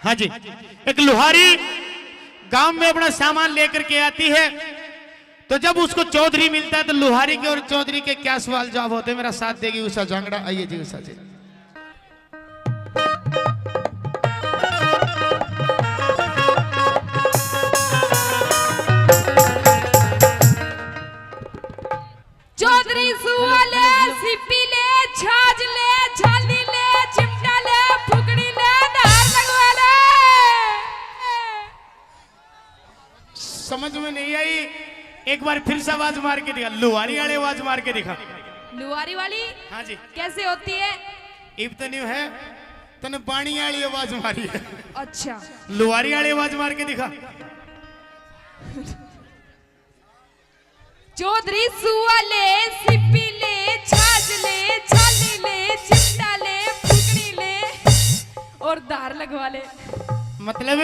हाँ जी, एक लुहारी गांव में अपना सामान लेकर के आती है, तो जब उसको चौधरी मिलता है तो लुहारी के और चौधरी के क्या सवाल जवाब होते हैं। मेरा साथ देगी उषा जांगड़ा। आइए जी उषा जी। चौधरी सुआ ले, सिप्पी ले, छाछ ले, छाली ले, चिमटा ले, फुकड़ी ले, धार लगवा ले। समझ में नहीं आई, एक बार फिर से आवाज मार के दिखा। लुहारी वाले आवाज मार के दिखा। लुहारी वाली? हाँ जी। कैसे होती है? इब तो नहीं है, तने पानी वाली आवाज मारी है। अच्छा, लुहारी वाली आवाज मार के दिखा। चौधरी सुआ ले, सिप्पी ले, छाछ ले, छाली ले, चिमटा ले, फुकड़ी ले और धार लगवा ले। मतलब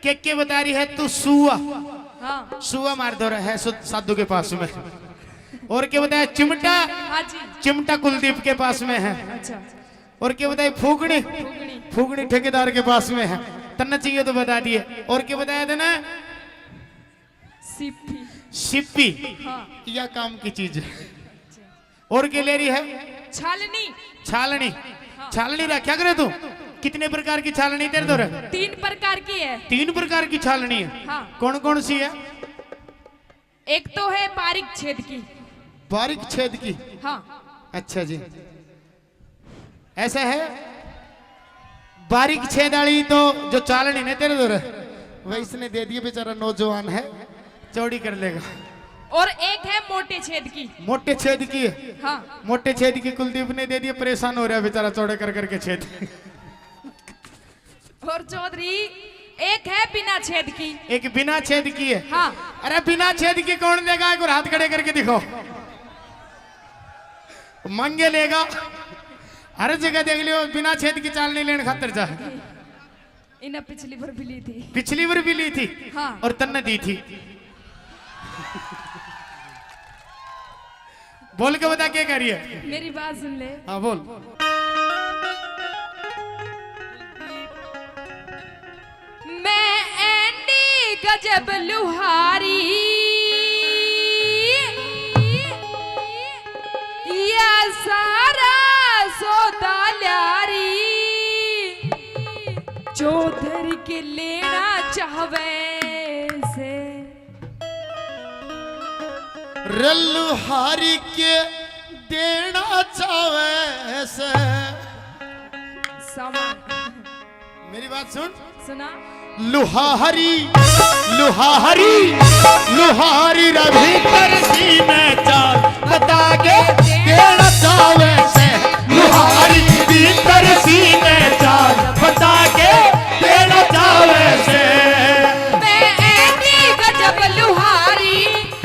के बता रही है तू सुआ। हाँ, सुआ मार दो रहा है साधु के पास में। और क्या बताया? चिमटा। हाँ जी। चिमटा कुलदीप के पास में है। अच्छा। और क्या बताया? फूकनी। फूकनी ठेकेदार के पास में है। तन्ना चाहिए तो बता दिए। और क्या बताया था ना? सिप्पी। सिप्पी। हाँ। यह काम की चीज है। और क्या ले रही है? छालनी। छालनी। हाँ। छालनी रखा करे तू? कितने प्रकार की छालनी तेरे दो? 3 प्रकार की है। 3 प्रकार की छालनी है। हाँ। कौन कौन सी है? एक तो है बारीक छेद की। बारीक छेद की। हाँ। अच्छा जी, ऐसा है। बारीक छेद वाली तो जो चालनी है तेरे दो वह इसने दे दिए, बेचारा नौजवान है, चौड़ी कर लेगा। और एक है मोटे छेद की। मोटे छेद की है। हाँ। मोटे छेद की कुलदीप ने दे दिए, परेशान हो रहा है बेचारा चौड़े कर करके छेद। और चौधरी एक है बिना छेद की। एक बिना छेद की है। हाँ। अरे बिना छेद की कौन देगा? एक बार हाथ खड़े करके दिखाओ। मंगे लेगा, हर जगह देख लियो बिना छेद की चालनी लेने खातर जा। इन्हें पिछली बार भी ली थी। पिछली बार भी ली थी। हाँ। और तन्ने दी थी। बोल के बता क्या कह रही है? मेरी बात सुन ले। हाँ बोल। मैं एंडी गजब लुहारी, या सारा सौदा ल्यारी, चौधरी के लेना चाहवे से। रल्लुहारी के देना चाहे से। सामान। मेरी बात सुन। सुना? लुहारी लुहारी लुहारी रवि करसी में चाल बता के देना चाहे से। लुहारी भीतर सी में चाल बता के देना चाहे से। मैं एंडी गजब लुहारी,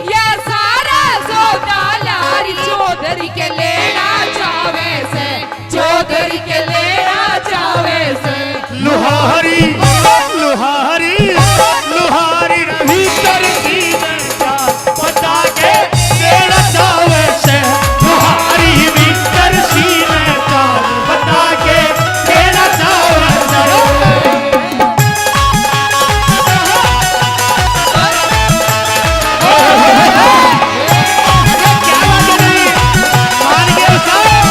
या सारा सौदा ल्यारी, चौधरी के लेना चावे से, चौधरी के लेना चावे से। लुहारी लुहारी लुहारी रवि करसी में चाल बता के देना चाहे से। लुहारी भीतर सी में चाल बता के देना चाहे से। क्या बात है? मान गए साहब।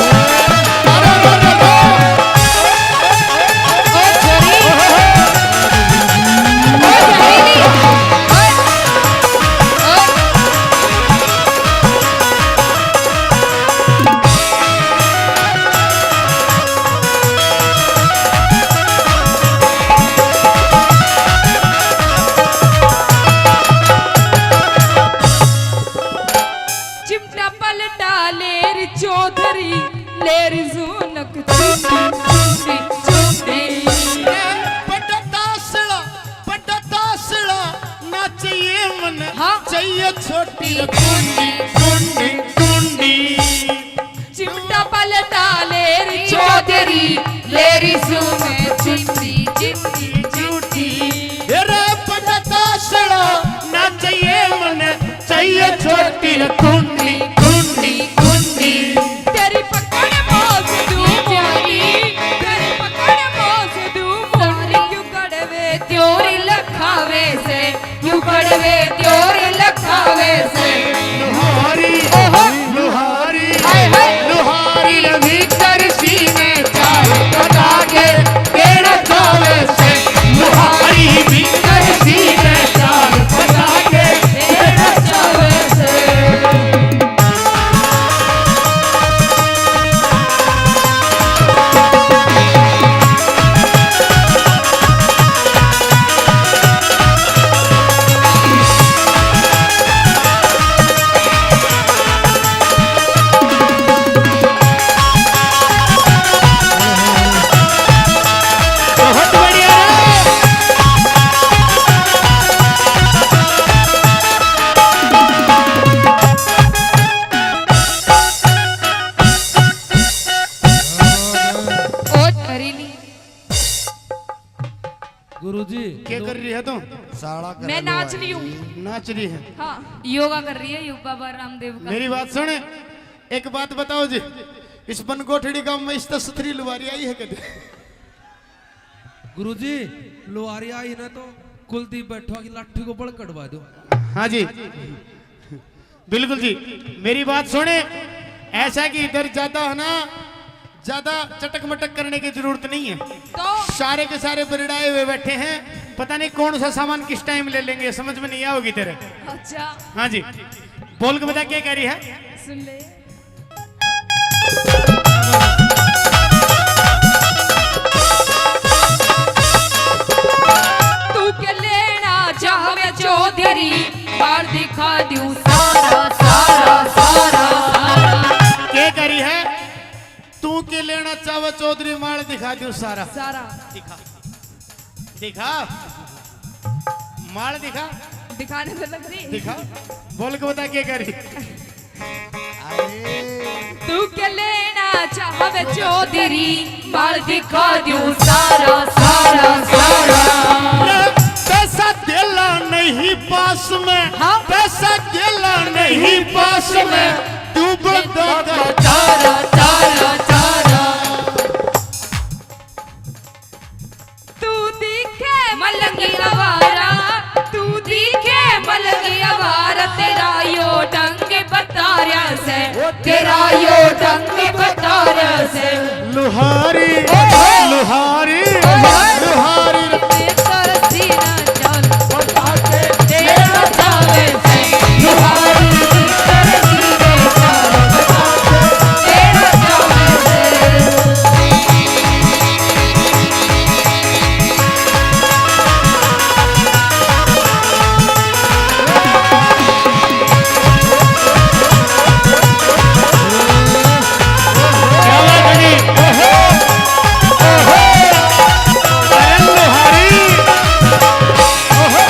चिमटा पलटा लेर चौधरी, लेर जूनक चुंडी चुंडी चुंडी। पटातासड़ा ना चाहिए मन। हाँ। चाहिए छोटी कुंडी कुंडी कुंडी। चिमटा पलटा लेर चौधरी, लेर जूनक चुंडी चुंडी चुंडी। अरे पटातासड़ा ना चाहिए मन। चाहिए छोटी कुंडी कुंडी कुंडी। तेरी पकड़ मौज दूं मोरी, तेरी पकड़ मौज दूं मोरी, वे त्योर लखावे से लुहारी लुहारी हाय हाय लुहारी भीतर सीने चार बता के तेरा चावे से लुहारी भीतर सीने चार बता के तेरा चावे से बहुत बढ़िया। ओट करीली गुरुजी क्या कर रही है तुम? साड़ा कर मैं नाच रही हूँ नाच रही है। हाँ योगा कर रही है बाबा रामदेव का मेरी बात सुने, एक बात बताओ जी, इस बनकोठड़ी गांव में इस तो सुथरी लुहारी आई है कभी? गुरुजी लोहारी आई ना तो कुलदीप बैठो की लाठी को बड़ कटवा दो। हाँ जी बिल्कुल जी। मेरी बात सुने, ऐसा कि इधर ज्यादा है ना, ज्यादा चटक मटक करने की जरूरत नहीं है। तो सारे के सारे बरड़ाए हुए बैठे हैं, पता नहीं कौन सा सामान किस टाइम ले लेंगे, समझ में नहीं आओगी तेरे। अच्छा हाँ जी बोल के बता क्या कह रही है? सुन ले तू के लेना चाहवे चौधरी बार दिखा दूं सारा सारा सारा सारा क्या करी है? तू के लेना चाव चौधरी माल दिखा दू सारा। सारा दिखा दिखा माल दिखा दिखाने में लग रही दिखा। बोल के बता क्या करी? तू के लेना चाहवे चौधरी बार दिखा दूं सारा सारा सारा पैसा दिला नहीं पास में, हाँ? पैसा दिला नहीं पास में, तू बता तारा तारा तारा तू दिखे मलंगी आवारा तू दिखे मलंगी आवारा तेरा यो डंग बताया से तेरा यो डंग बताया से लुहारी लुहारी लुहारी तेरा सीना चल तेरा चावे से लुहारी तेरा सीने चल तेरा चावे से क्या बात है जी? ओहो ओहो अरे लुहारी ओहो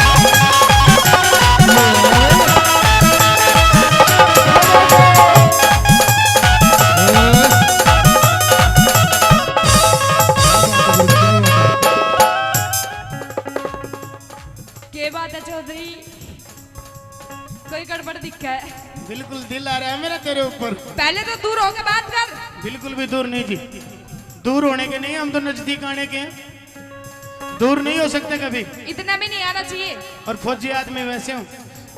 के बात है चौधरी कोई गड़बड़ दिखा है बिल्कुल दिल आ रहा है मेरा तेरे ऊपर। पहले तो दूर होके बात कर बिल्कुल भी दूर नहीं जी, दूर होने के नहीं, हम तो नजदीक आने के हैं, दूर नहीं हो सकते कभी। इतना भी नहीं आना चाहिए और फौजी आदमी वैसे हूँ,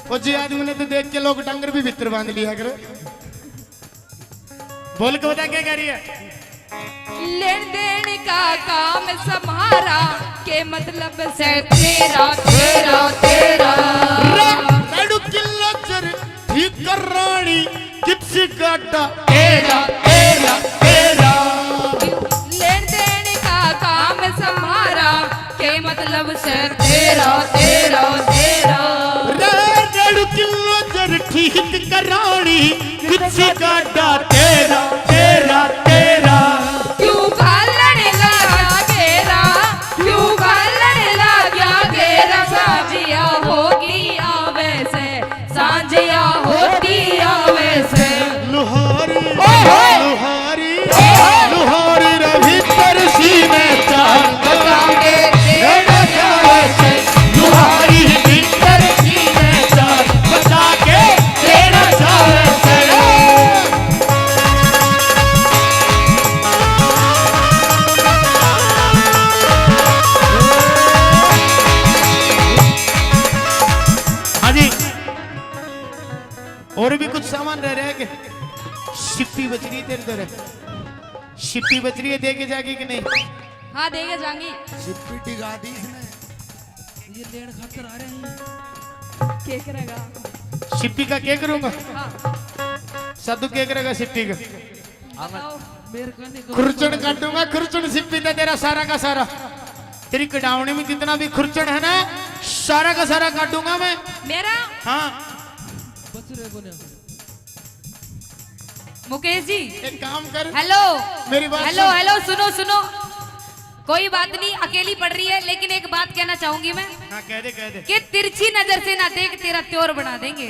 फौजी आदमी ने तो देख के लोग डंगर भी भीतर बांध लिया करो। बोल के बता क्या कह रही है? लेन देन का काम सम्हारा के मतलब से तेरा तेरा तेरा नाडू किल्ला चर ठीक कर रानी किप्सी काटा तेरा तेरा तेरा लेन देन का काम सम्हारा के मतलब से तेरा तेरा तेरा नाडू किल्ला चर ठीक कर रानी किप्सी काटा तेरा तेरा तेरा। क्यों घालन लगा घेरा क्यों घालन लगा घेरा सांझिया होगी आवे से सांझिया होती आवे से लुहारी लुहारी लुहारी रे भीतर सीने चार बता के तेरा चावे से लुहारी भीतर सीने चार बता के तेरा चावे से। कुछ सामान रह रहा है कि शिप्पी बच रही है तेरे इधर, शिप्पी बच रही है, दे के जाएगी कि नहीं? हाँ देगा जाएंगी। शिप्पी टिका दी इसने। ये लेन खातर आ रहे हैं। क्या करेगा? शिप्पी का क्या करूंगा? हाँ साधु क्या करेगा शिप्पी का? बताओ। मेरे को नहीं खुरचन काटूंगा, खुरचन शिप्पी था तेरा सारा का सारा। तेरी कटावनी में जितना भी खुरचन है ना, सारा का सारा काटूंगा मैं। मेरा हाँ बच रहे को नहीं। मुकेश जी एक काम कर, हेलो मेरी बात हेलो सुन। हेलो सुनो सुनो, कोई बात नहीं, अकेली पड़ रही है, लेकिन एक बात कहना चाहूंगी मैं हाँ कह दे कह दे। कि तिरछी नजर से ना देख तेरा त्योर बना देंगे,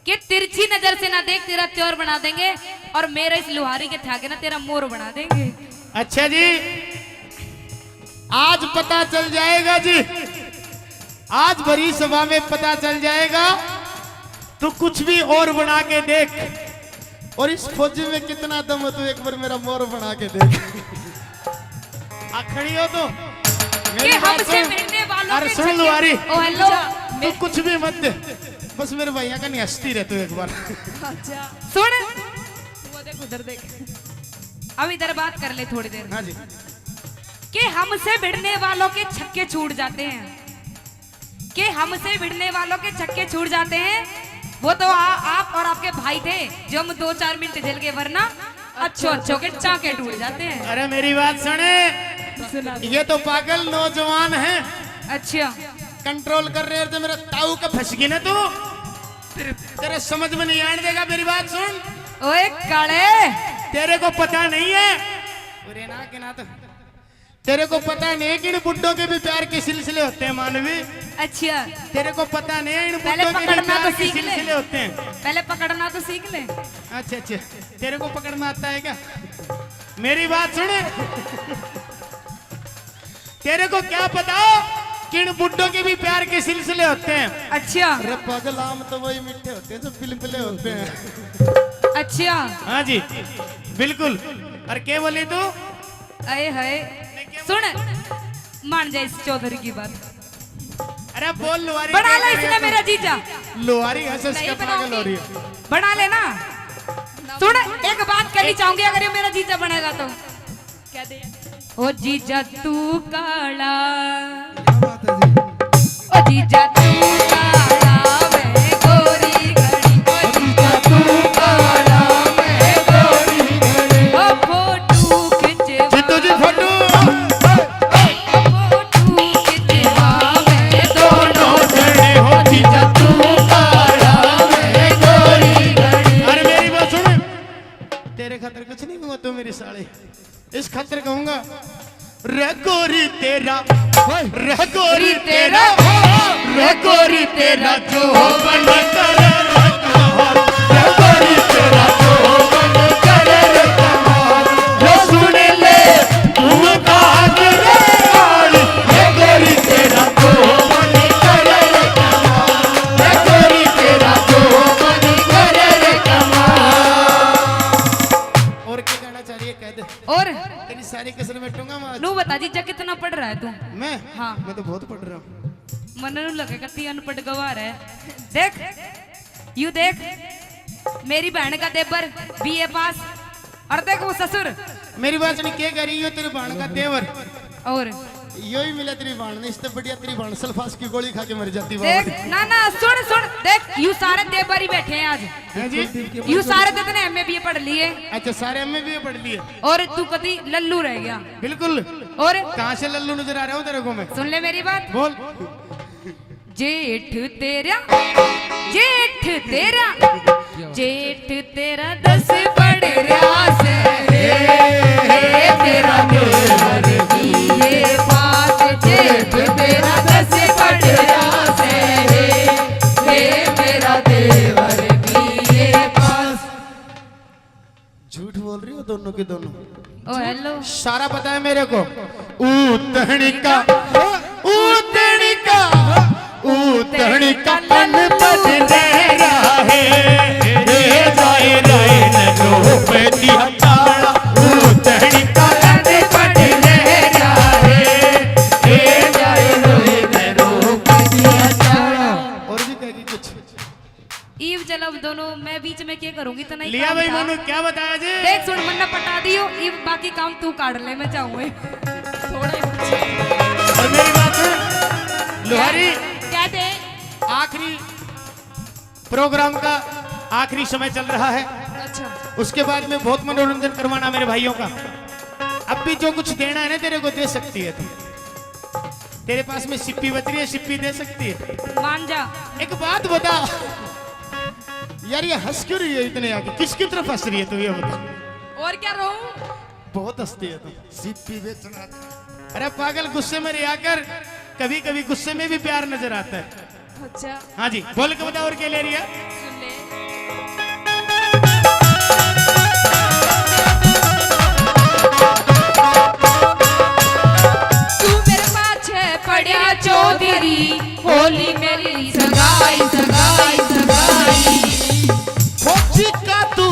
कि तिरछी नजर से ना देख तेरा त्योर बना देंगे, और मेरे इस लुहारी के ठाके ना तेरा मोर बना देंगे। अच्छा जी, आज पता चल जाएगा जी, आज भरी सभा में पता चल जाएगा। तो कुछ भी और बना के देख, और इस फौजी में कितना दम है, तू एक बार मेरा मोर बना के देख। खड़ी हो तो कि मेरी बात हमसे सुन। मिलने वालों अरे के सुन छक्के- लुहारी, ओ हेलो तू कुछ भी मत दे, बस मेरे भैया का नहीं हंसती रह तू एक बार। सुन, वो देख उधर देख, अब इधर बात कर ले थोड़ी देर। हाँ जी, कि हमसे भिड़ने वालों के छक्के छूट जाते हैं, कि हमसे भिड़ने वालों के छक्के छूट जाते हैं। वो तो आप और आपके भाई थे जो हम 2-4 मिनट झेल के, वरना अच्छों के चाके टूट जाते हैं। अरे मेरी बात सुने, ये तो पागल नौजवान है, अच्छा कंट्रोल कर रहे थे, मेरा ताऊ का फंस गई ना तू, तेरे समझ में नहीं आने देगा। मेरी बात सुन, ओए काले, तेरे को पता नहीं है, अरे ना कि ना तो तेरे को पता नहीं कि इन बुड्ढों के भी प्यार के सिलसिले होते हैं मानवी। अच्छा तेरे को पता नहीं है इन पहले बुड्ढों के भी पकड़ना प्यार तो के सीख ले। सिलसिले होते हैं। पहले पकड़ना तो सीख ले। अच्छा अच्छा, तेरे को पकड़ना आता है क्या? मेरी बात सुने, तेरे को क्या पता कि इन बुड्ढों के भी प्यार के सिलसिले होते हैं? अच्छा अरे पागल, आम तो वही मीठे होते हैं जो पिलपिले होते हैं। अच्छा, हाँ जी बिल्कुल। और क्या बोली तू? अरे है सुन, मान जा इस चौधरी की बात। अरे बोल लुहारी, बना ले इसने मेरा जीजा, लुहारी हंस हंस नहीं के पागल हो रही है। बना लेना। सुन, एक बात कहनी चाहूंगी, अगर ये मेरा जीजा बनेगा तो क्या दे? ओ जीजा तू काला, क्या बात है जी। ओ जीजा तू काला मैं गोरी घड़ी, ओ जीजा तू काला मैं गोरी घड़ी, ओ फोटू खिंचे जीतू जी फोटो, फोटू खिंचे मैं दोनों खड़े हो जीजा तू काला मैं गोरी घड़ी। अरे मेरी बात सुन, तेरे खातिर कुछ नहीं हुआ तू मेरी साले, इस खातिर कहूंगा रे गोरी तेरा, रे गोरी तेरा, रे गोरी तेरा जो बन करे रे कमाल, रे गोरी तेरा जो बन करे रे कमाल, जो सुन ले तुम काग रे काल, रे गोरी तेरा जो बन करे रे कमाल, रे गोरी तेरा जो बन करे रे कमाल। और क्या कहना चाहिए कह दे, और तेरी सारी कसर मेटूंगा मैं आज। नू बता जीजा कितना पढ़ रहा है तू? मैं हाँ। मैं तो बहुत पढ़ रहा हूँ। मन नू लगेगा ती अनपढ़ गवार है। देख यू देख, मेरी बहन का देवर बीए पास, और देख वो ससुर, मेरी बात सुन, क्या कह रही हो तेरी बाण का देवर? और यो ही मिला तेरी बाण ने, इससे बढ़िया तेरी बाण सल्फास की गोली खा के मर जाती देख बाबा। ना ना सुन सुन, देख यू सारे देवर ही बैठे हैं आज, हैं जी? यू सारे तो इतने एमए बीए पढ़ लिए, अच्छा सारे हमें भी पढ़ लिए, और तू कभी लल्लू रह गया। बिल्कुल। और कहाँ से लल्लू नजर आ रहा हूँ तेरे को मैं? सुन ले मेरी बात, बोल। जेठ तेरा, जेठ तेरा, जेठ तेरा 10 पढ़ रहा से रे, तेरा देवर बीए पास, जेठ तेरा 10 पढ़ रहा से रे, मेरा देवर बीए पास। झूठ बोल रही हो दोनों के दोनों? ओ हेलो, सारा पता है मेरे को। ऊतनी का, ऊतनी का, ऊतनी का तन बज रहा है, रे जाए राय न रूप दिया तारा, ऊतनी का तन बज रहा है, रे जाए राय न रूप दिया तारा। और भी कहेगी कुछ? ईव जलब दोनों मैं बीच में क्या करूंगी तो नहीं लिया काम भाई था। मोनू क्या बताया जी? देख सुन मन्ना पटा दियो ये बाकी काम तू काट ले मैं चाहूंगी थोड़े और मेरी बात सुन, लोहारी क्या दे आखिरी प्रोग्राम का आखिरी समय चल रहा है। अच्छा उसके बाद में बहुत मनोरंजन करवाना मेरे भाइयों का। अब भी जो कुछ देना है ना तेरे को दे सकती है तू। तेरे पास में सिप्पी बच रही है, सिप्पी दे सकती है। मान जा एक बात बता यार, ये हंस क्यों रही है इतने आगे? किसकी तरफ हंस रही है तू ये बता। और क्या रहूं बहुत हंसती है तू। सिप्पी बेचना अरे पागल, गुस्से में रिया कर, कभी कभी गुस्से में भी प्यार नजर आता है। अच्छा हाँ जी बोल के बता और क्या ले रही है? सुन ले तू मेरे पाछे पड़िया चौधरी होली मेरी सगाई सगाई सगाई फौजी का तू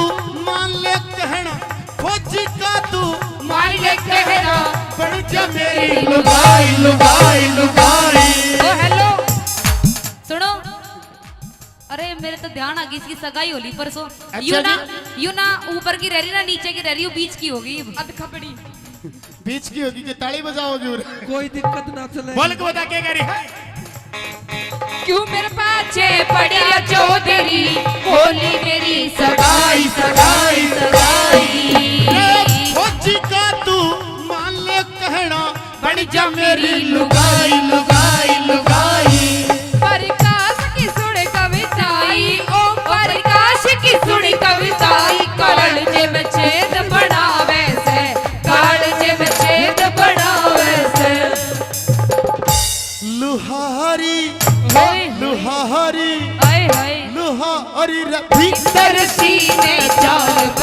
मान ले कहना, फौजी का तू मान ले कहना बन जा मेरी लुगाई लुगाई लुगाई। ओ हेलो सुनो अरे मेरे तो ध्यान आ गई इसकी सगाई होली परसों। यू ना ऊपर की रह रही ना नीचे की रह रही बीच की होगी अध खपड़ी बीच की होगी कि ताली बजाओगी? कोई दिक्कत ना चले। बोल के बता क्या कह रही है? क्यों मेरे पाछे पड़िया चौधरी होली मेरी सगाई सगाई सगाई फौजी का तू मान ले कहना बन जा मेरी लुगाई लुगाई लुगाई। प्रकाश की सुन कविताई ओ प्रकाश की सुन कविताई कालजे में छेद बनावे से कालजे में छेद बनावे से लुहारी होय लुहारी हाय हाय लुहारी भीतर सीने चाल